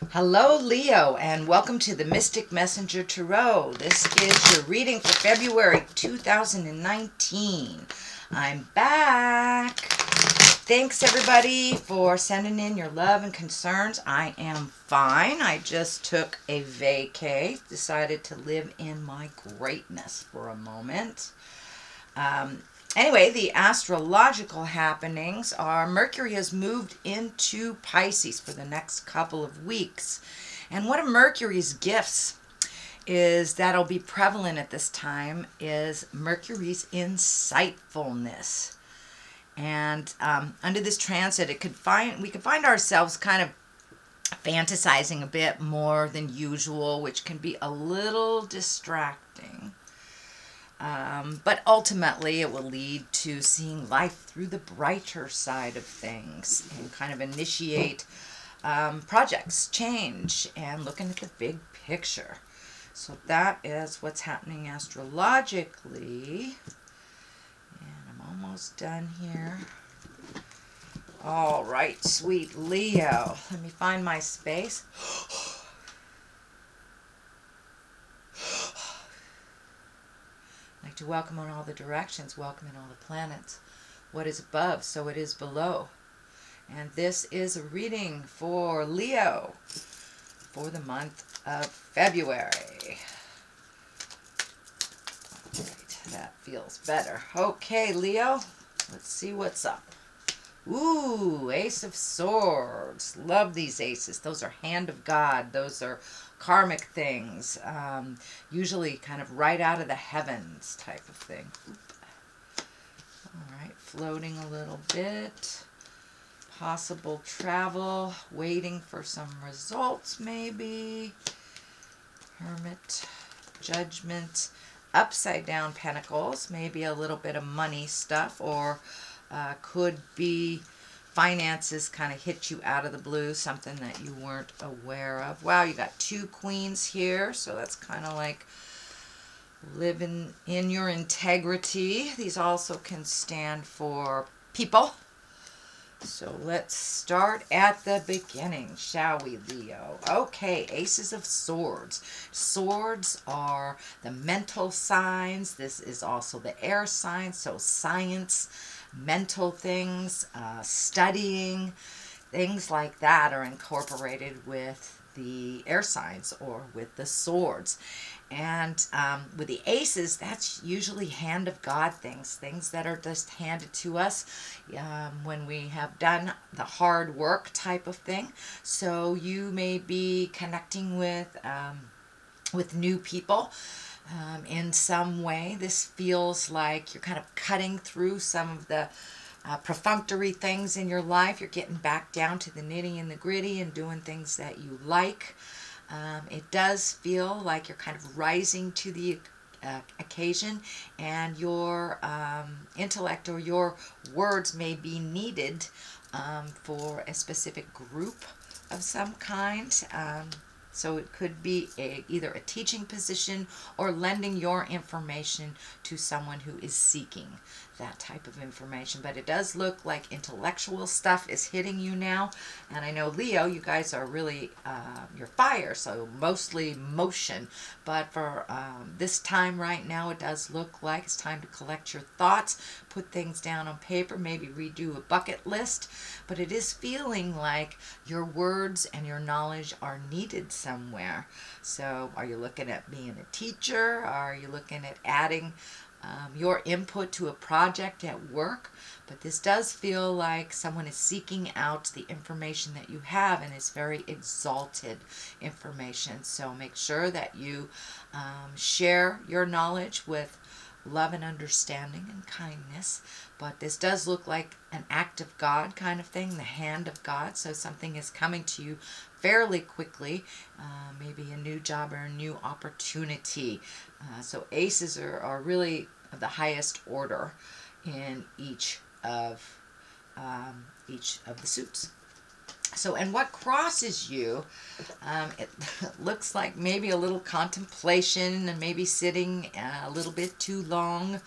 Hello, Leo, and welcome to the Mystic Messenger Tarot. This is your reading for February 2019. I'm back. Thanks, everybody, for sending in your love and concerns. I am fine. I just took a vacay, decided to live in my greatness for a moment. Anyway, the astrological happenings are Mercury has moved into Pisces for the next couple of weeks. And one of Mercury's gifts is that'll be prevalent at this time is Mercury's insightfulness. And under this transit, we could find ourselves kind of fantasizing a bit more than usual, which can be a little distracting. But ultimately it will lead to seeing life through the brighter side of things and kind of initiate projects, change, and looking at the big picture. So that is what's happening astrologically. And I'm almost done here. All right, sweet Leo. Let me find my space. To welcome on all the directions, welcome in all the planets. What is above, so it is below. And this is a reading for Leo for the month of February. All right, that feels better. Okay, Leo, let's see what's up. Ooh, Ace of Swords. Love these aces. Those are hand of God. Those are karmic things. Usually kind of right out of the heavens type of thing. Oop. All right, floating a little bit. Possible travel. Waiting for some results maybe. Hermit. Judgment. Upside down pentacles. Maybe a little bit of money stuff, or could be finances kind of hit you out of the blue, something that you weren't aware of. Wow, you got two queens here, so that's kind of like living in your integrity. These also can stand for people. So let's start at the beginning, shall we, Leo? Okay, Aces of Swords. Swords are the mental signs. This is also the air signs, so science, mental things, studying, things like that are incorporated with the air signs or with the swords. And with the aces, that's usually hand of God things that are just handed to us when we have done the hard work type of thing. So you may be connecting with new people in some way. This feels like you're kind of cutting through some of the perfunctory things in your life. You're getting back down to the nitty and the gritty and doing things that you like. It does feel like you're kind of rising to the occasion, and your intellect or your words may be needed for a specific group of some kind. So it could be either a teaching position or lending your information to someone who is seeking that type of information. But it does look like intellectual stuff is hitting you now. And I know, Leo, you guys are really, you're fire, so mostly motion. But for this time right now, it does look like it's time to collect your thoughts, put things down on paper, maybe redo a bucket list. But it is feeling like your words and your knowledge are needed somewhere. So are you looking at being a teacher? Are you looking at adding your input to a project at work? But this does feel like someone is seeking out the information that you have, and it's very exalted information. So make sure that you share your knowledge with love and understanding and kindness. But this does look like an act of God kind of thing, the hand of God. So something is coming to you fairly quickly, maybe a new job or a new opportunity. So aces are really of the highest order in each of the suits. So, and what crosses you, it looks like maybe a little contemplation and maybe sitting a little bit too long.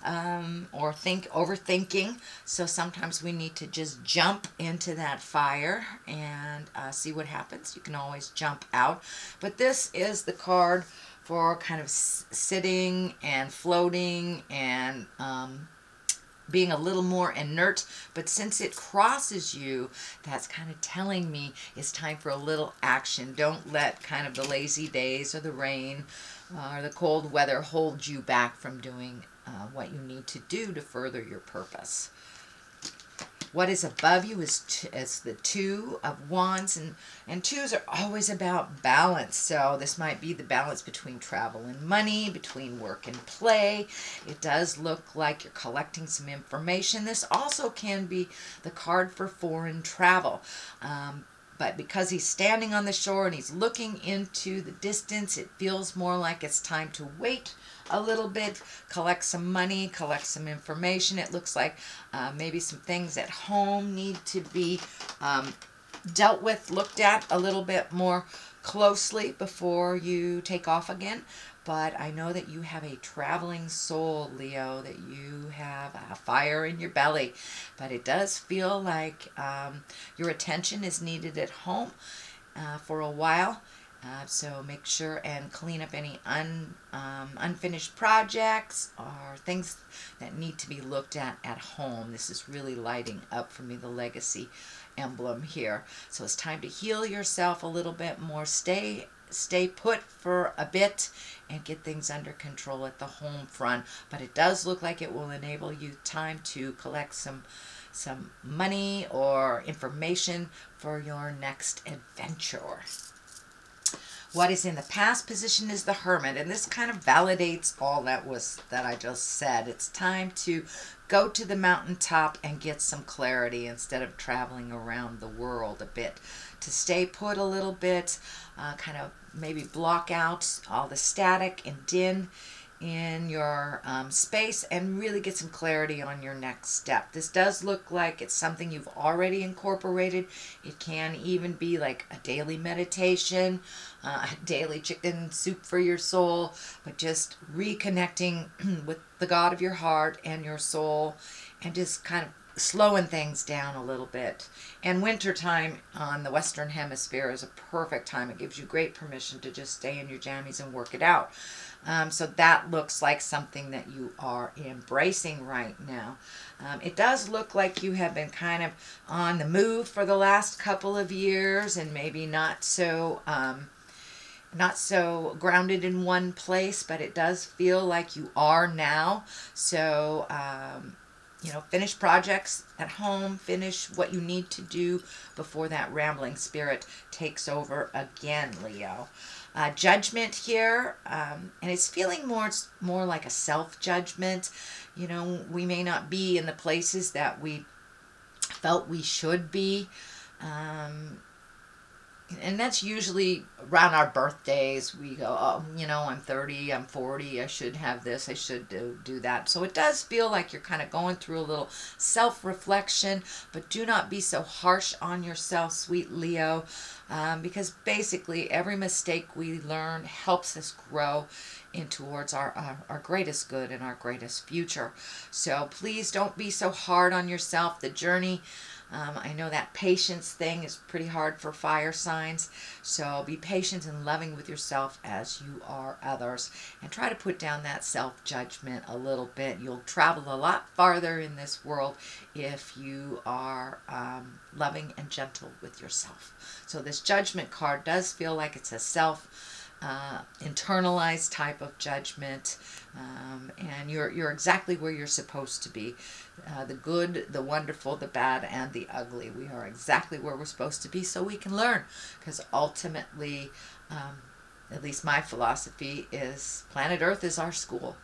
or overthinking. So sometimes we need to just jump into that fire and see what happens. You can always jump out. But this is the card for kind of sitting and floating and being a little more inert. But since it crosses you, that's kind of telling me it's time for a little action. Don't let kind of the lazy days or the rain or the cold weather hold you back from doing what you need to do to further your purpose. What is above you is the Two of Wands, and twos are always about balance. So this might be the balance between travel and money, between work and play. It does look like you're collecting some information. This also can be the card for foreign travel. But because he's standing on the shore and he's looking into the distance, it feels more like it's time to wait a little bit, collect some money, collect some information. It looks like maybe some things at home need to be dealt with, looked at a little bit more closely before you take off again. But I know that you have a traveling soul, Leo, that you have a fire in your belly. But it does feel like your attention is needed at home for a while. So make sure and clean up any unfinished projects or things that need to be looked at home. This is really lighting up for me, the legacy emblem here. So it's time to heal yourself a little bit more. Stay put for a bit and get things under control at the home front. But it does look like it will enable you time to collect some money or information for your next adventure. What is in the past position is the Hermit, and this kind of validates all that I just said. It's time to go to the mountaintop and get some clarity instead of traveling around the world a bit. To stay put a little bit, kind of maybe block out all the static and din in your space and really get some clarity on your next step. This does look like it's something you've already incorporated. It can even be like a daily meditation, a daily chicken soup for your soul, but just reconnecting with the God of your heart and your soul and just kind of slowing things down a little bit. And wintertime on the Western Hemisphere is a perfect time. It gives you great permission to just stay in your jammies and work it out. So that looks like something that you are embracing right now. It does look like you have been kind of on the move for the last couple of years and maybe not so grounded in one place, but it does feel like you are now. So finish projects at home, finish what you need to do before that rambling spirit takes over again, Leo. Judgment here, and it's feeling more like a self-judgment. We may not be in the places that we felt we should be. And that's usually around our birthdays. We go, oh, I'm 30, I'm 40, I should have this, I should do that. So it does feel like you're kind of going through a little self-reflection, but do not be so harsh on yourself, sweet Leo, because basically every mistake we learn helps us grow in towards our greatest good and our greatest future. So please don't be so hard on yourself. The journey, I know that patience thing is pretty hard for fire signs, so be patient and loving with yourself as you are others, and try to put down that self-judgment a little bit. You'll travel a lot farther in this world if you are loving and gentle with yourself. So this Judgment card does feel like it's a internalized type of judgment, and you're exactly where you're supposed to be. The good, the wonderful, the bad, and the ugly. We are exactly where we're supposed to be so we can learn, because ultimately, at least my philosophy is planet Earth is our school,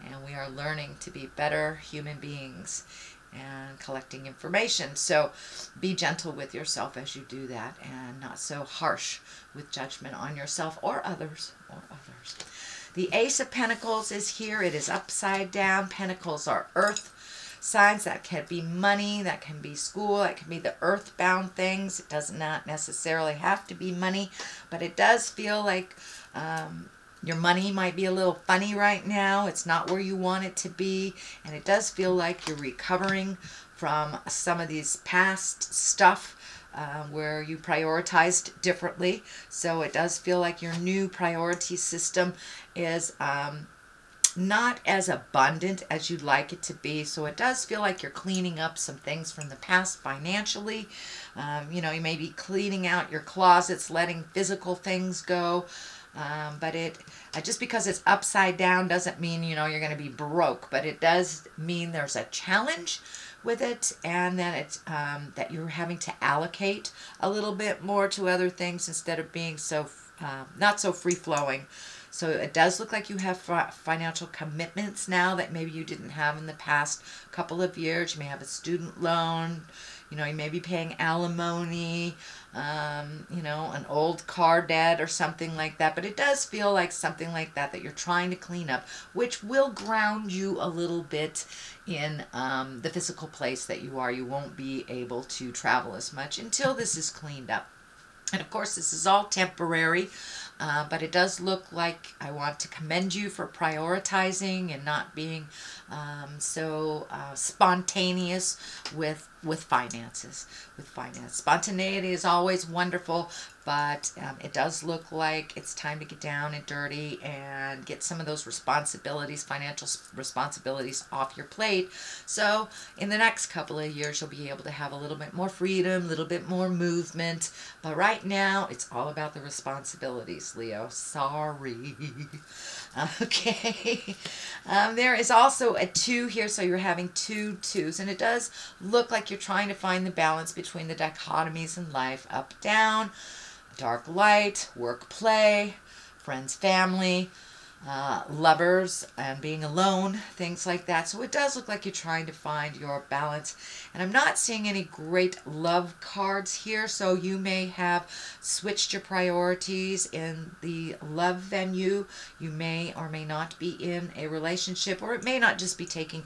and we are learning to be better human beings and collecting information. So be gentle with yourself as you do that, and not so harsh with judgment on yourself or others. The Ace of Pentacles is here. It is upside down. Pentacles are earth signs. That can be money, that can be school, that can be the earthbound things. It does not necessarily have to be money, but it does feel like Your money might be a little funny right now. It's not where you want it to be. And it does feel like you're recovering from some of these past stuff where you prioritized differently. So it does feel like your new priority system is not as abundant as you'd like it to be. So it does feel like you're cleaning up some things from the past financially. You know, you may be cleaning out your closets, letting physical things go. But just because it's upside down doesn't mean, you know, you're going to be broke. But it does mean there's a challenge with it, and that it's that you're having to allocate a little bit more to other things instead of being so not so free-flowing. So it does look like you have financial commitments now that maybe you didn't have in the past couple of years. You may have a student loan. You know, you may be paying alimony, you know, an old car debt or something like that. But it does feel like something like that that you're trying to clean up, which will ground you a little bit in the physical place that you are. You won't be able to travel as much until this is cleaned up. And of course, this is all temporary, but it does look like I want to commend you for prioritizing and not being so spontaneous with finances. Spontaneity is always wonderful, but it does look like it's time to get down and dirty and get some of those responsibilities, financial responsibilities, off your plate. So in the next couple of years, you'll be able to have a little bit more freedom, a little bit more movement. But right now, it's all about the responsibilities, Leo. Sorry. Okay. There is also a 2 here, so you're having 2 2s, and it does look like you're trying to find the balance between the dichotomies in life, up, down, dark, light, work, play, friends, family, lovers, and being alone, things like that. So it does look like you're trying to find your balance. And I'm not seeing any great love cards here, so you may have switched your priorities in the love venue. You may or may not be in a relationship, or it may not just be taking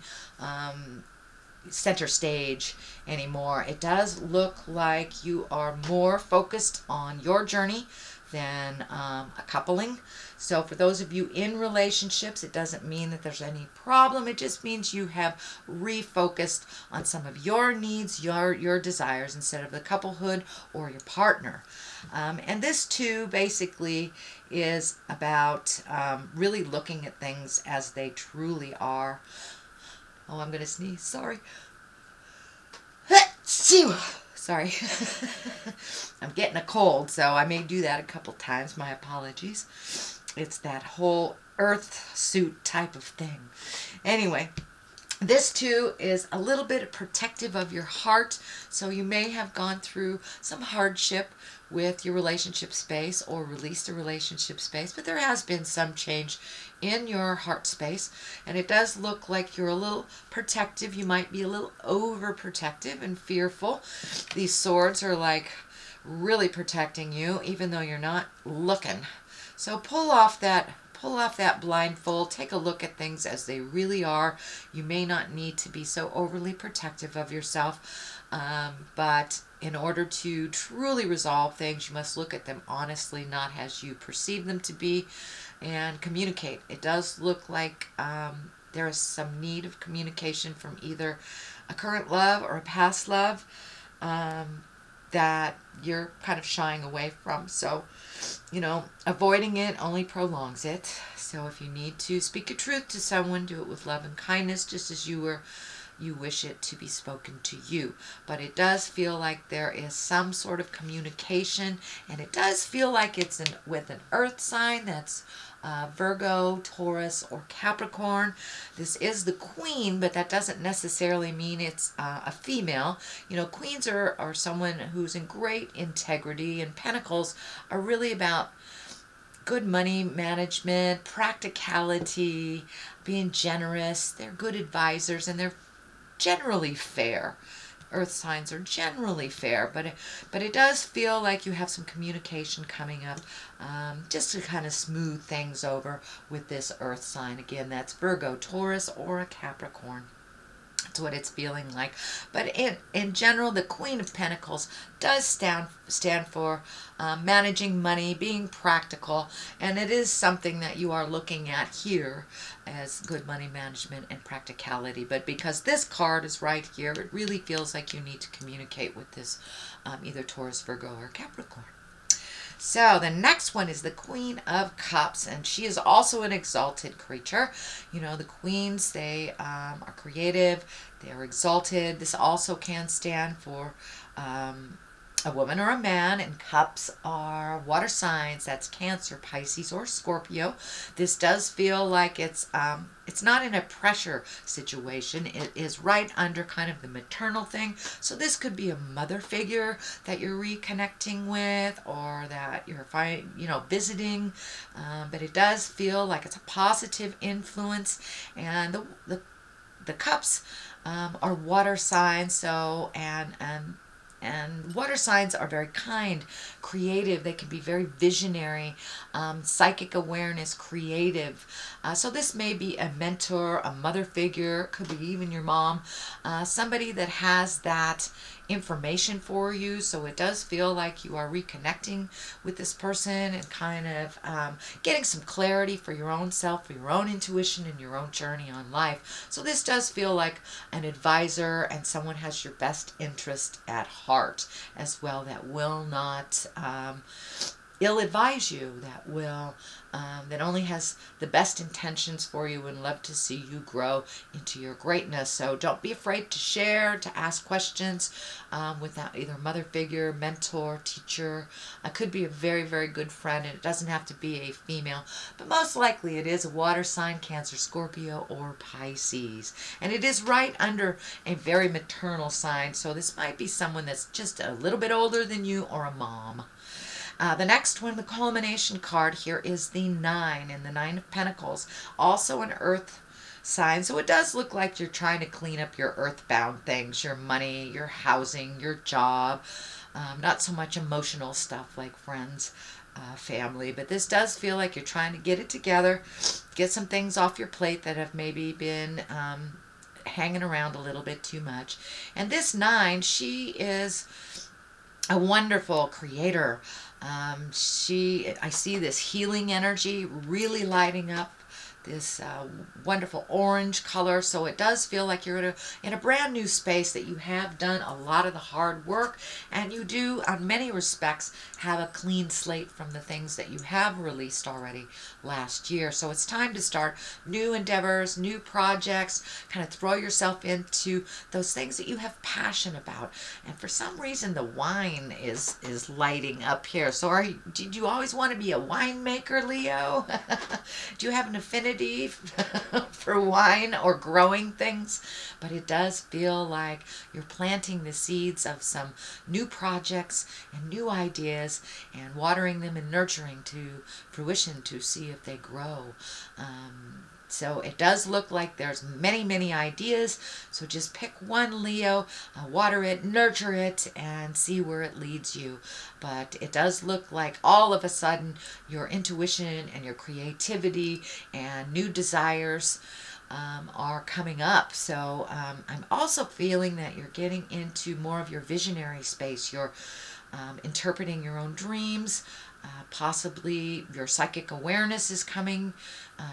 center stage anymore. It does look like you are more focused on your journey than a coupling. So for those of you in relationships, it doesn't mean that there's any problem. It just means you have refocused on some of your needs, your desires, instead of the couplehood or your partner. And this too basically is about really looking at things as they truly are. Oh, I'm going to sneeze. Sorry. Sorry. I'm getting a cold, so I may do that a couple times. My apologies. It's that whole earth suit type of thing. Anyway, this too is a little bit protective of your heart. So you may have gone through some hardship with your relationship space or released a relationship space, but there has been some change in your heart space, and it does look like you're a little protective. You might be a little overprotective and fearful. These swords are like really protecting you, even though you're not looking. So pull off that blindfold. Take a look at things as they really are. You may not need to be so overly protective of yourself, but in order to truly resolve things, you must look at them honestly, not as you perceive them to be, and communicate. It does look like there is some need of communication from either a current love or a past love that you're kind of shying away from. So, you know, avoiding it only prolongs it. So if you need to speak a truth to someone, do it with love and kindness, just as you wish it to be spoken to you. But it does feel like there is some sort of communication, and it does feel like it's with an earth sign that's Virgo, Taurus, or Capricorn. This is the queen, but that doesn't necessarily mean it's a female. You know, queens are someone who's in great integrity, and pentacles are really about good money management, practicality, being generous. They're good advisors, and they're generally fair. Earth signs are generally fair, but it does feel like you have some communication coming up, just to kind of smooth things over with this earth sign. Again, that's Virgo, Taurus, or a Capricorn. That's what it's feeling like. But in general, the Queen of Pentacles does stand for managing money, being practical, and it is something that you are looking at here as good money management and practicality. But because this card is right here, it really feels like you need to communicate with this either Taurus, Virgo, or Capricorn. So the next one is the Queen of Cups, and she is also an exalted creature. You know, the queens, they are creative, they are exalted. This also can stand for a woman or a man, and cups are water signs. That's Cancer, Pisces, or Scorpio. This does feel like it's not in a pressure situation. It is right under kind of the maternal thing. So this could be a mother figure that you're reconnecting with, or that you're visiting. But it does feel like it's a positive influence, and the cups are water signs. So and water signs are very kind, creative. They can be very visionary, psychic awareness, creative. So this may be a mentor, a mother figure, could be even your mom, somebody that has that information for you. So it does feel like you are reconnecting with this person and kind of getting some clarity for your own self, for your own intuition, and your own journey on life. So this does feel like an advisor, and someone has your best interest at heart as well, that will not ill-advise you, that only has the best intentions for you and love to see you grow into your greatness. So don't be afraid to share, to ask questions with that either mother figure, mentor, teacher. Could be a very, very good friend, and it doesn't have to be a female, but most likely it is a water sign, Cancer, Scorpio, or Pisces. And it is right under a very maternal sign, so this might be someone that's just a little bit older than you, or a mom. The next one, the culmination card here, is the 9, and the 9 of Pentacles, also an earth sign. So it does look like you're trying to clean up your earthbound things, your money, your housing, your job, not so much emotional stuff like friends, family, but this does feel like you're trying to get it together, get some things off your plate that have maybe been hanging around a little bit too much. And this 9, she is a wonderful creator. I see this healing energy really lighting up, this wonderful orange color. So it does feel like you're in a brand new space, that you have done a lot of the hard work, and you do, on many respects, have a clean slate from the things that you have released already last year. So it's time to start new endeavors, new projects, kind of throw yourself into those things that you have passion about. And for some reason, the wine is lighting up here. So did you always want to be a winemaker, Leo? Do you have an affinity for wine or growing things? But it does feel like you're planting the seeds of some new projects and new ideas, and watering them and nurturing to fruition to see if they grow. So it does look like there's many, many ideas. So just pick one, Leo, water it, nurture it, and see where it leads you. But it does look like all of a sudden your intuition and your creativity and new desires are coming up. So I'm also feeling that you're getting into more of your visionary space. You're interpreting your own dreams. Possibly your psychic awareness is coming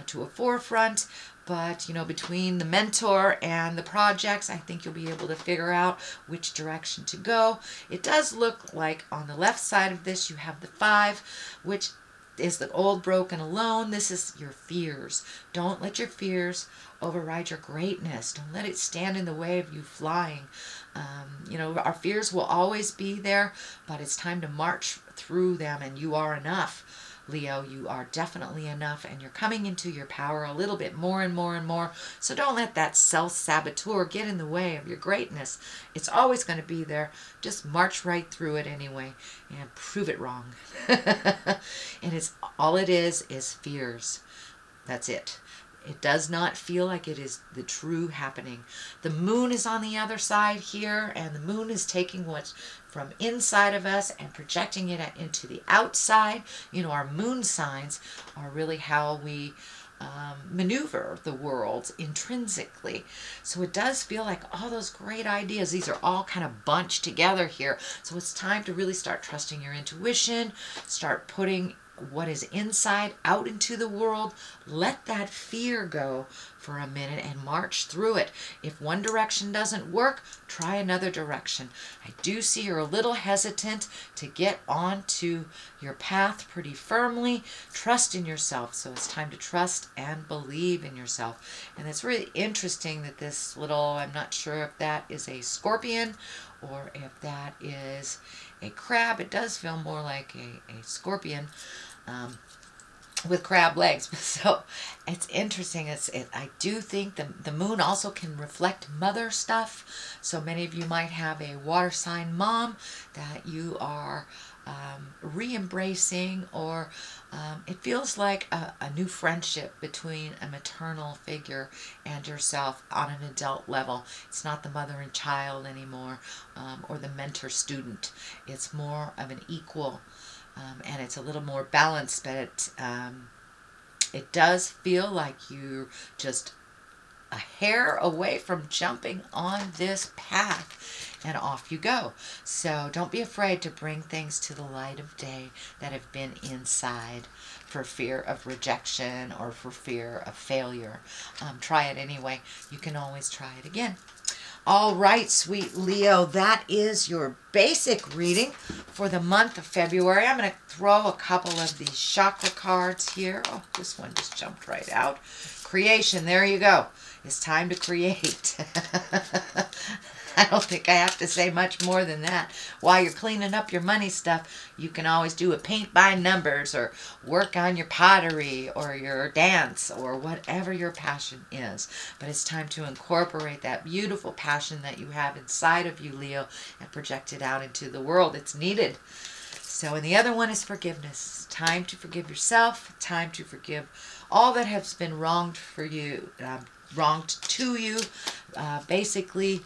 to a forefront. But, you know, between the mentor and the projects, I think you'll be able to figure out which direction to go. It does look like on the left side of this, you have the 5, which is the old, broken, alone. This is your fears. Don't let your fears override your greatness. Don't let it stand in the way of you flying. You know, our fears will always be there, but it's time to march through them, and you are enough. Leo, you are definitely enough, and you're coming into your power a little bit more and more and more. So don't let that self-saboteur get in the way of your greatness. It's always going to be there. Just march right through it anyway and prove it wrong. And it's all it is fears. That's it. It does not feel like it is the true happening. The moon is on the other side here, and the moon is taking what's from inside of us and projecting it into the outside. You know, our moon signs are really how we maneuver the world intrinsically. So it does feel like all those great ideas, these are all kind of bunched together here. So it's time to really start trusting your intuition, start putting what is inside out into the world. Let that fear go for a minute and march through it. If one direction doesn't work, try another direction. I do see you're a little hesitant to get onto your path pretty firmly. Trust in yourself. So it's time to trust and believe in yourself. And it's really interesting that this little, I'm not sure if that is a scorpion or if that is a crab. It does feel more like a scorpion. With crab legs. So it's interesting. I do think the moon also can reflect mother stuff. So many of you might have a water sign mom that you are re-embracing, or it feels like a new friendship between a maternal figure and yourself on an adult level. It's not the mother and child anymore, or the mentor-student. It's more of an equal. And it's a little more balanced, but it does feel like you're just a hair away from jumping on this path, and off you go. So don't be afraid to bring things to the light of day that have been inside for fear of rejection or for fear of failure. Try it anyway. You can always try it again. All right, sweet Leo, that is your basic reading for the month of February. I'm going to throw a couple of these chakra cards here. Oh, this one just jumped right out. Creation, there you go. It's time to create. I don't think I have to say much more than that. While you're cleaning up your money stuff, you can always do a paint by numbers or work on your pottery or your dance or whatever your passion is. But it's time to incorporate that beautiful passion that you have inside of you, Leo, and project it out into the world. It's needed. So, and the other one is forgiveness. Time to forgive yourself. Time to forgive all that has been wronged for you, wronged to you. Basically,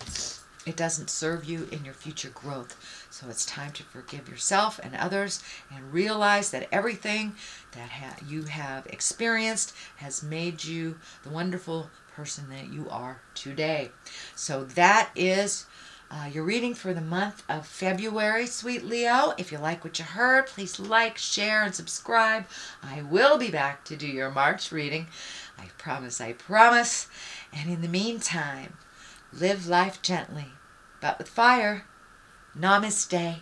it doesn't serve you in your future growth. So it's time to forgive yourself and others and realize that everything that you have experienced has made you the wonderful person that you are today. So that is your reading for the month of February, sweet Leo. If you like what you heard, please like, share, and subscribe. I will be back to do your March reading. I promise, I promise. And in the meantime, live life gently, but with fire. Namaste.